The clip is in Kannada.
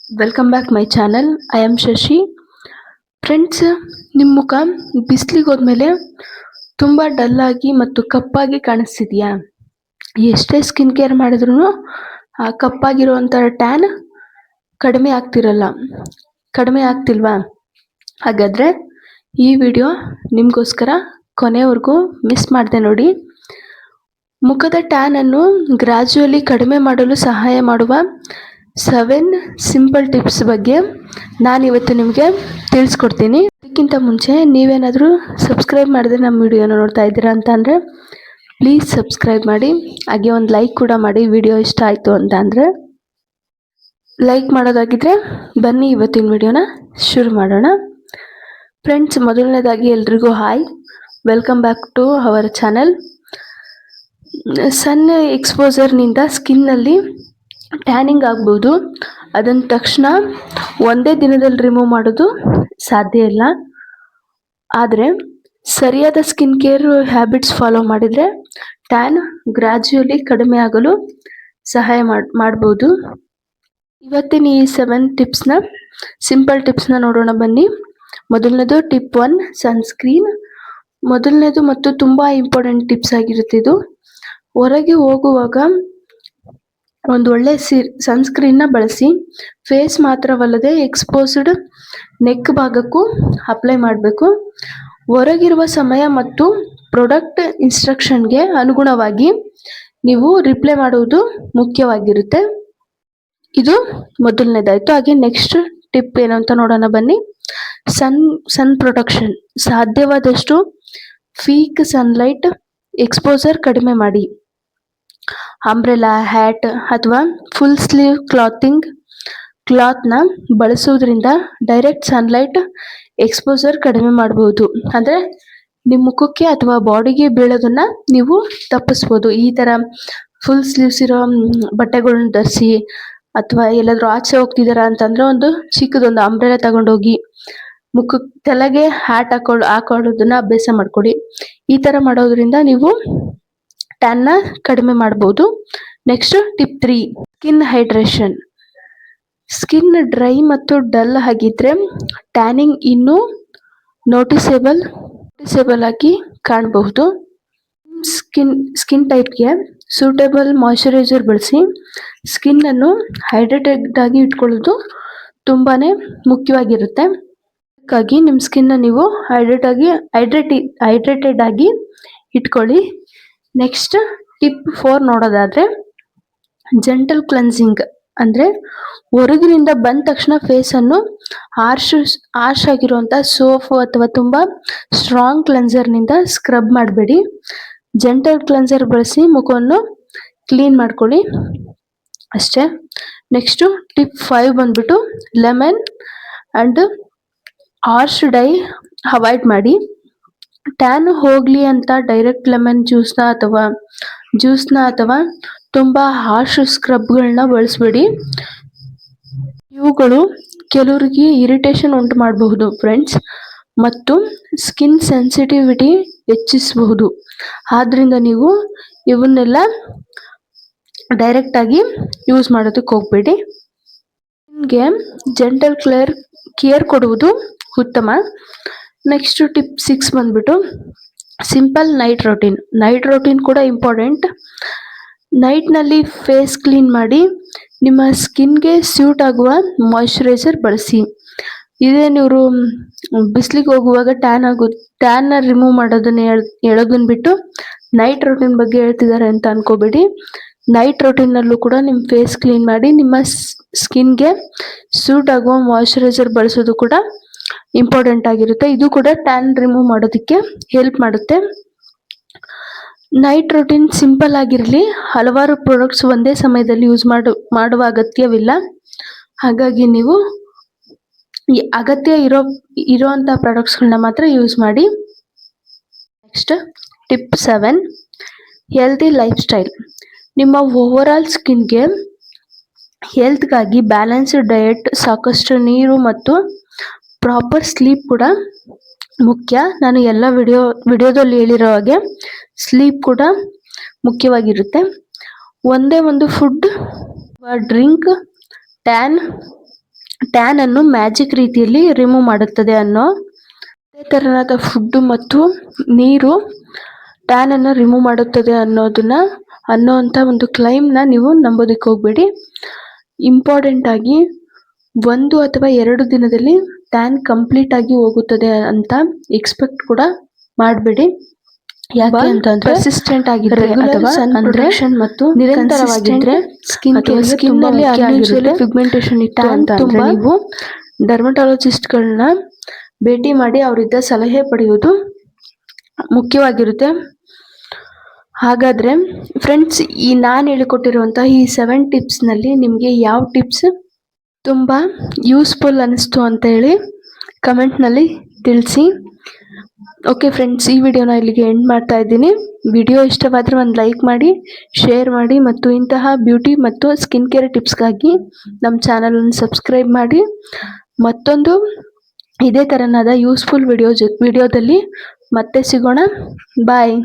Welcome back my channel. I am Shashi. Friends, ನಿಮ್ಮ ಮುಖ ಬಿಸಿಲಿಗೆ ಹೋದ್ಮೇಲೆ ತುಂಬ ಡಲ್ ಆಗಿ ಮತ್ತು ಕಪ್ಪಾಗಿ ಕಾಣಿಸ್ತಿದ್ಯಾ? ಎಷ್ಟೇ ಸ್ಕಿನ್ ಕೇರ್ ಮಾಡಿದ್ರೂ ಆ ಕಪ್ಪಾಗಿರುವಂಥ ಟ್ಯಾನ್ ಕಡಿಮೆ ಆಗ್ತಿಲ್ವಾ? ಹಾಗಾದರೆ ಈ ವಿಡಿಯೋ ನಿಮಗೋಸ್ಕರ ಕೊನೆವರೆಗೂ ಮಿಸ್ ಮಾಡದೆ ನೋಡಿ. ಮುಖದ ಟ್ಯಾನ್ ಅನ್ನು ಗ್ರಾಜುಯಲಿ ಕಡಿಮೆ ಮಾಡಲು ಸಹಾಯ ಮಾಡುವ 7 ಸಿಂಪಲ್ ಟಿಪ್ಸ್ ಬಗ್ಗೆ ನಾನಿವತ್ತು ನಿಮಗೆ ತಿಳಿಸ್ಕೊಡ್ತೀನಿ. ಅದಕ್ಕಿಂತ ಮುಂಚೆ ನೀವೇನಾದರೂ ಸಬ್ಸ್ಕ್ರೈಬ್ ಮಾಡಿದ್ರೆ ನಮ್ಮ ವಿಡಿಯೋನ ನೋಡ್ತಾ ಇದ್ದೀರಾ ಅಂತ ಅಂದರೆ ಪ್ಲೀಸ್ ಸಬ್ಸ್ಕ್ರೈಬ್ ಮಾಡಿ, ಹಾಗೆ ಒಂದು ಲೈಕ್ ಕೂಡ ಮಾಡಿ. ವಿಡಿಯೋ ಇಷ್ಟ ಆಯಿತು ಅಂತ ಅಂದರೆ ಲೈಕ್ ಮಾಡೋದಾಗಿದ್ದರೆ ಬನ್ನಿ ಇವತ್ತಿನ ವಿಡಿಯೋನ ಶುರು ಮಾಡೋಣ. ಫ್ರೆಂಡ್ಸ್, ಮೊದಲನೇದಾಗಿ ಎಲ್ರಿಗೂ hi, welcome back to our channel. Sun ಎಕ್ಸ್ಪೋಜರ್ನಿಂದ ಸ್ಕಿನ್ನಲ್ಲಿ ಟ್ಯಾನಿಂಗ್ ಆಗ್ಬೋದು. ಅದನ್ನ ತಕ್ಷಣ ಒಂದೇ ದಿನದಲ್ಲಿ ರಿಮೂವ್ ಮಾಡೋದು ಸಾಧ್ಯ ಇಲ್ಲ. ಆದರೆ ಸರಿಯಾದ ಸ್ಕಿನ್ ಕೇರ್ ಹ್ಯಾಬಿಟ್ಸ್ ಫಾಲೋ ಮಾಡಿದರೆ ಟ್ಯಾನ್ ಗ್ರ್ಯಾಜುಯಲಿ ಕಡಿಮೆ ಆಗಲು ಸಹಾಯ ಮಾಡ್ಬೋದು. ಇವತ್ತಿನ ಈ 7 ಸಿಂಪಲ್ ಟಿಪ್ಸ್ನ ನೋಡೋಣ ಬನ್ನಿ. ಮೊದಲನೇದು ಟಿಪ್ 1, ಸನ್ಸ್ಕ್ರೀನ್. ಮೊದಲನೇದು ಮತ್ತು ತುಂಬ ಇಂಪಾರ್ಟೆಂಟ್ ಟಿಪ್ಸ್ ಆಗಿರುತ್ತೆ ಇದು. ಹೊರಗೆ ಹೋಗುವಾಗ ಒಂದು ಒಳ್ಳೆ ಸನ್ಸ್ಕ್ರೀನ್ನ ಬಳಸಿ. ಫೇಸ್ ಮಾತ್ರವಲ್ಲದೆ ಎಕ್ಸ್ಪೋಸ್ಡ್ ನೆಕ್ ಭಾಗಕ್ಕೂ ಅಪ್ಲೈ ಮಾಡಬೇಕು. ಹೊರಗಿರುವ ಸಮಯ ಮತ್ತು ಪ್ರಾಡಕ್ಟ್ ಇನ್ಸ್ಟ್ರಕ್ಷನ್ಗೆ ಅನುಗುಣವಾಗಿ ನೀವು ರಿಪ್ಲೈ ಮಾಡುವುದು ಮುಖ್ಯವಾಗಿರುತ್ತೆ. ಇದು ಮೊದಲನೇದಾಯಿತು. ಹಾಗೆ ನೆಕ್ಸ್ಟ್ ಟಿಪ್ ಏನು ಅಂತ ನೋಡೋಣ ಬನ್ನಿ. ಸನ್ ಪ್ರೊಟೆಕ್ಷನ್. ಸಾಧ್ಯವಾದಷ್ಟು ಪೀಕ್ ಸನ್ಲೈಟ್ ಎಕ್ಸ್ಪೋಜರ್ ಕಡಿಮೆ ಮಾಡಿ. ಅಂಬ್ರೆಲಾ, ಹ್ಯಾಟ್ ಅಥವಾ ಫುಲ್ ಸ್ಲೀವ್ ಕ್ಲಾತ್ನ ಬಳಸೋದ್ರಿಂದ ಡೈರೆಕ್ಟ್ ಸನ್ಲೈಟ್ ಎಕ್ಸ್ಪೋಜರ್ ಕಡಿಮೆ ಮಾಡಬಹುದು. ಅಂದರೆ ನಿಮ್ಮ ಮುಖಕ್ಕೆ ಅಥವಾ ಬಾಡಿಗೆ ಬೀಳೋದನ್ನ ನೀವು ತಪ್ಪಿಸ್ಬೋದು. ಈ ಥರ ಫುಲ್ ಸ್ಲೀವ್ಸ್ ಇರೋ ಬಟ್ಟೆಗಳನ್ನ ಧರಿಸಿ, ಅಥವಾ ಎಲ್ಲಾದರೂ ಆಚೆ ಹೋಗ್ತಿದ್ದೀರಾ ಅಂತಂದರೆ ಒಂದು ಚಿಕ್ಕದೊಂದು ಅಂಬ್ರೆಲಾ ತಗೊಂಡೋಗಿ ಮುಖಕ್ಕೆ ತಲೆಗೆ ಹ್ಯಾಟ್ ಹಾಕೊಳ್ಳೋದನ್ನ ಅಭ್ಯಾಸ ಮಾಡ್ಕೊಡಿ. ಈ ಥರ ಮಾಡೋದ್ರಿಂದ ನೀವು ಟ್ಯಾನ್ನ ಕಡಿಮೆ ಮಾಡ್ಬೋದು. Next tip 3, skin hydration. Skin dry ಮತ್ತು ಡಲ್ ಆಗಿದ್ರೆ ಟ್ಯಾನಿಂಗ್ ಇನ್ನೂ ನೋಟಿಸೇಬಲ್ ಆಗಿ ಕಾಣಬಹುದು. ಸ್ಕಿನ್ ಟೈಪ್ಗೆ ಸೂಟೇಬಲ್ ಮಾಯ್ಶ್ಚರೈಸರ್ ಬಳಸಿ. ಸ್ಕಿನ್ ಅನ್ನು ಹೈಡ್ರೇಟೆಡ್ ಆಗಿ ಇಟ್ಕೊಳ್ಳೋದು ತುಂಬಾ ಮುಖ್ಯವಾಗಿರುತ್ತೆ. ಅದಕ್ಕಾಗಿ ನಿಮ್ಮ ಸ್ಕಿನ್ನ ನೀವು ಹೈಡ್ರೇಟೆಡ್ ಆಗಿ ಇಟ್ಕೊಳ್ಳಿ. ನೆಕ್ಸ್ಟ್ ಟಿಪ್ 4 ನೋಡೋದಾದರೆ ಜೆಂಟಲ್ ಕ್ಲೆನ್ಸಿಂಗ್. ಅಂದರೆ ಹೊರಗಿನಿಂದ ಬಂದ ತಕ್ಷಣ ಫೇಸನ್ನು ಹಾರ್ಶ್ ಆಗಿರುವಂಥ ಸೋಪು ಅಥವಾ ತುಂಬ ಸ್ಟ್ರಾಂಗ್ ಕ್ಲೆನ್ಸರ್ನಿಂದ ಸ್ಕ್ರಬ್ ಮಾಡಬೇಡಿ. ಜೆಂಟಲ್ ಕ್ಲೆನ್ಸರ್ ಬಳಸಿ ಮುಖವನ್ನು ಕ್ಲೀನ್ ಮಾಡ್ಕೊಳ್ಳಿ ಅಷ್ಟೇ. ನೆಕ್ಸ್ಟು ಟಿಪ್ 5 ಬಂದ್ಬಿಟ್ಟು lemon and harsh dye avoid ಮಾಡಿ. ಟ್ಯಾನ್ ಹೋಗಲಿ ಅಂತ ಡೈರೆಕ್ಟ್ ಲೆಮನ್ ಜ್ಯೂಸ್ನ ಅಥವಾ ತುಂಬ ಹಾರ್ಶ್ ಸ್ಕ್ರಬ್ಗಳನ್ನ ಬಳಸಬೇಡಿ. ಇವುಗಳು ಕೆಲವರಿಗೆ ಇರಿಟೇಷನ್ ಉಂಟು ಮಾಡಬಹುದು ಫ್ರೆಂಡ್ಸ್, ಮತ್ತು ಸ್ಕಿನ್ ಸೆನ್ಸಿಟಿವಿಟಿ ಹೆಚ್ಚಿಸಬಹುದು. ಆದ್ದರಿಂದ ನೀವು ಇವನ್ನೆಲ್ಲ ಡೈರೆಕ್ಟಾಗಿ ಯೂಸ್ ಮಾಡೋದಕ್ಕೆ ಹೋಗಬೇಡಿ. ಸ್ಕಿನ್ಗೆ ಜೆಂಟಲ್ ಕೇರ್ ಕೊಡುವುದು ಉತ್ತಮ. ನೆಕ್ಸ್ಟ್ ಟಿಪ್ 6 ಬಂದ್ಬಿಟ್ಟು ಸಿಂಪಲ್ ನೈಟ್ ರೊಟೀನ್ ಕೂಡ ಇಂಪಾರ್ಟೆಂಟ್. ನೈಟ್ನಲ್ಲಿ ಫೇಸ್ ಕ್ಲೀನ್ ಮಾಡಿ ನಿಮ್ಮ ಸ್ಕಿನ್ಗೆ ಸ್ಯೂಟ್ ಆಗುವ ಮಾಯ್ಶ್ಚರೈಸರ್ ಬಳಸಿ. ಇದೇನಿವರು ಬಿಸಿಲಿಗೆ ಹೋಗುವಾಗ ಟ್ಯಾನ್ನ ರಿಮೂವ್ ಮಾಡೋದನ್ನ ಹೇಳೋದನ್ನ ಬಿಟ್ಟು ನೈಟ್ ರೊಟೀನ್ ಬಗ್ಗೆ ಹೇಳ್ತಿದ್ದಾರೆ ಅಂತ ಅನ್ಕೋಬೇಡಿ. ನೈಟ್ ರೊಟೀನಲ್ಲೂ ಕೂಡ ನಿಮ್ಮ ಫೇಸ್ ಕ್ಲೀನ್ ಮಾಡಿ ನಿಮ್ಮ ಸ್ಕಿನ್ಗೆ ಸೂಟ್ ಆಗುವ ಮಾಯ್ಶ್ಚರೈಸರ್ ಬಳಸೋದು ಕೂಡ ಇಂಪಾರ್ಟೆಂಟ್ ಆಗಿರುತ್ತೆ. ಇದು ಕೂಡ ಟ್ಯಾನ್ ರಿಮೂವ್ ಮಾಡೋದಕ್ಕೆ ಹೆಲ್ಪ್ ಮಾಡುತ್ತೆ. ನೈಟ್ ರೊಟೀನ್ ಸಿಂಪಲ್ ಆಗಿರಲಿ. ಹಲವಾರು ಪ್ರಾಡಕ್ಟ್ಸ್ ಒಂದೇ ಸಮಯದಲ್ಲಿ ಯೂಸ್ ಮಾಡುವ ಅಗತ್ಯವಿಲ್ಲ. ಹಾಗಾಗಿ ನೀವು ಅಗತ್ಯ ಇರೋಂಥ ಪ್ರಾಡಕ್ಟ್ಸ್ಗಳನ್ನ ಮಾತ್ರ ಯೂಸ್ ಮಾಡಿ. Next tip 7, healthy life style. ನಿಮ್ಮ ಓವರಾಲ್ ಸ್ಕಿನ್ಗೆ ಹೆಲ್ತ್ಗಾಗಿ ಬ್ಯಾಲೆನ್ಸ್ಡ್ ಡಯಟ್, ಸಾಕಷ್ಟು ನೀರು ಮತ್ತು ಪ್ರಾಪರ್ ಸ್ಲೀಪ್ ಕೂಡ ಮುಖ್ಯ. ನಾನು ಎಲ್ಲ ವಿಡಿಯೋದಲ್ಲಿ ಹೇಳಿರೋ ಹಾಗೆ ಸ್ಲೀಪ್ ಕೂಡ ಮುಖ್ಯವಾಗಿರುತ್ತೆ. ಒಂದೇ ಒಂದು ಫುಡ್ ಡ್ರಿಂಕ್ ಟ್ಯಾನ್ ಟ್ಯಾನ್ ಅನ್ನು ಮ್ಯಾಜಿಕ್ ರೀತಿಯಲ್ಲಿ ರಿಮೂವ್ ಮಾಡುತ್ತದೆ ಅನ್ನೋ ಅದೇ ತರನಾದ ಫುಡ್ ಮತ್ತು ನೀರು ಟ್ಯಾನ್ ಅನ್ನು ರಿಮೂವ್ ಮಾಡುತ್ತದೆ ಅನ್ನೋಂಥ ಒಂದು ಕ್ಲೈಮ್ನ ನೀವು ನಂಬೋದಕ್ಕೆ ಹೋಗ್ಬೇಡಿ. ಇಂಪಾರ್ಟೆಂಟ್ ಆಗಿ 1 ಅಥವಾ 2 ದಿನದಲ್ಲಿ ಟ್ಯಾನ್ ಕಂಪ್ಲೀಟ್ ಆಗಿ ಹೋಗುತ್ತದೆ ಅಂತ ಎಕ್ಸ್ಪೆಕ್ಟ್ ಕೂಡ ಮಾಡಬೇಡಿ. ಯಾಕೆ ಅಂತಂದ್ರೆ ಪರ್ಸಿಸ್ಟೆಂಟ್ ಆಗಿದ್ರೆ ಅಥವಾ ಅಂದ್ರೆ ಮತ್ತು ನಿರಂತರವಾಗಿದ್ರೆ ಸ್ಕಿನ್ ನಲ್ಲಿ ಅನ್ಯೂಶುವಲಿ ಪಿಗ್ಮೆಂಟೇಷನ್ ಇತ್ತು ಅಂತಂದ್ರೆ ನೀವು ಡರ್ಮಟಾಲಜಿಸ್ಟ್ ಗಳನ್ನ ಭೇಟಿ ಮಾಡಿ ಅವರಿಂದ ಸಲಹೆ ಪಡೆಯುವುದು ಮುಖ್ಯವಾಗಿರುತ್ತೆ. ಹಾಗಾದ್ರೆ ಫ್ರೆಂಡ್ಸ್, ನಾನು ಹೇಳಿಕೊಟ್ಟಿರುವಂತಹ ಈ 7 ಟಿಪ್ಸ್ ನಲ್ಲಿ ನಿಮ್ಗೆ ಯಾವ ಟಿಪ್ಸ್ ತುಂಬಾ ಯೂಸ್ಫುಲ್ ಅನಿಸ್ತು ಅಂತ ಹೇಳಿ ಕಮೆಂಟ್ ನಲ್ಲಿ ತಿಳಿಸಿ. ಓಕೆ ಫ್ರೆಂಡ್ಸ್, ಈ ವಿಡಿಯೋನ ಇಲ್ಲಿಗೆ ಎಂಡ್ ಮಾಡ್ತಾ ಇದ್ದೀನಿ. ವಿಡಿಯೋ ಇಷ್ಟವಾದರೆ ಒಂದು ಲೈಕ್ ಮಾಡಿ, ಶೇರ್ ಮಾಡಿ ಮತ್ತು ಇಂತಹ ಬ್ಯೂಟಿ ಮತ್ತು ಸ್ಕಿನ್ ಕೇರ್ ಟಿಪ್ಸ್ಗಾಗಿ ನಮ್ಮ ಚಾನಲನ್ನು ಸಬ್ಸ್ಕ್ರೈಬ್ ಮಾಡಿ. ಮತ್ತೊಂದು ಇದೇ ಥರನಾದ ಯೂಸ್ಫುಲ್ ವಿಡಿಯೋದಲ್ಲಿ ಮತ್ತೆ ಸಿಗೋಣ. ಬಾಯ್.